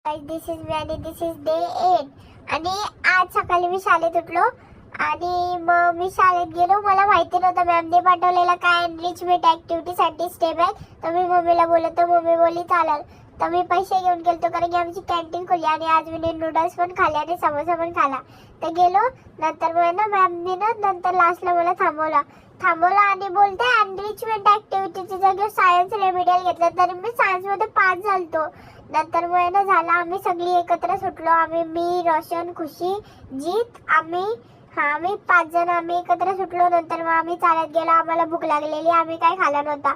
This is me आणि दिस is day 8 आणि आज सकाळी मी शाळेत उठलो आणि मग मी शाळेत गेलो. मला माहिती नव्हतं मॅमने पाठवलेला काय एनरिचमेंट ॲक्टिव्हिटीसाठी स्टेप आहे. तर मी मम्मीला बोललो तर मम्मी बोलली चालेल. तर मी पैसे घेऊन गेलतो कारण की आमची कॅन्टीन खोली आणि आज मी नूडल्स पण खाल्ले आणि समोसा पण खाल्ला. तर गेलो नंतर मग ना मॅमने ना नंतर लास्टला मला थांबवला आणि बोलते एनरिचमेंट ॲक्टिव्हिटीच्या जागेवर सायन्स रेमेडियल घेतलं. तर मी सायन्समध्ये पास झालतो. नंतर मग ना झाला आम्ही सगळी एकत्र सुटलो. मी रोशन खुशी जीत आम्ही 5 जण आम्ही एकत्र सुटलो. नंतर मग आम्ही चालत गेलो. आम्हाला भूक लागलेली आम्ही काय खाल्ला नव्हता.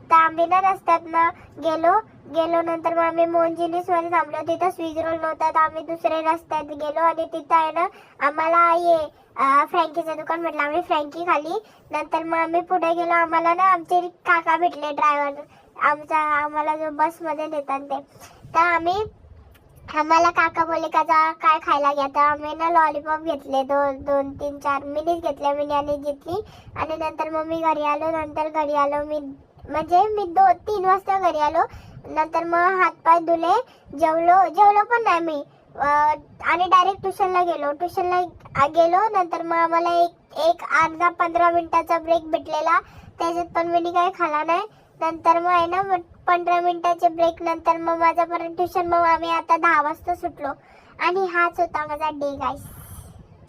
तर आम्ही ना रस्त्यातनं गेलो नंतर मग आम्ही मोहनजिनीस मध्ये थांबलो. तिथं स्वीज रोल नव्हता तर आम्ही दुसऱ्या रस्त्यात गेलो आणि तिथं आहे ना आम्हाला फ्रँकीचं दुकान म्हटलं. आम्ही फ्रँकी खाली. नंतर मग आम्ही पुढे गेलो. आम्हाला ना आमचे काका भेटले ड्रायव्हर आम्हाला जो बसमध्ये नेतात ते. तर आम्हाला काका बोलले का जा काय खायला घ्या. तर आम्ही ना लॉलीपॉप घेतले 2 3 4 मिनीच घेतल्या मिनी आणि जितली. आणि नंतर मग मी घरी आलो. मी 3 वाजता घरी आलो. नंतर मग हातपाय धुले जेवलो पण नाही मी आणि डायरेक्ट ट्युशनला गेलो. नंतर मग आम्हाला एक अर्धा 15 मिनिटाचा ब्रेक भेटलेला. त्याच्यात पण मी काही खाला नाही. नंतर मग आहे ना 15 मिनिटाचे ब्रेक नंतर मग माझा परत ट्युशन. मग आम्ही आता 10 वाजता सुटलो आणि हाच होता माझा डे गाईस.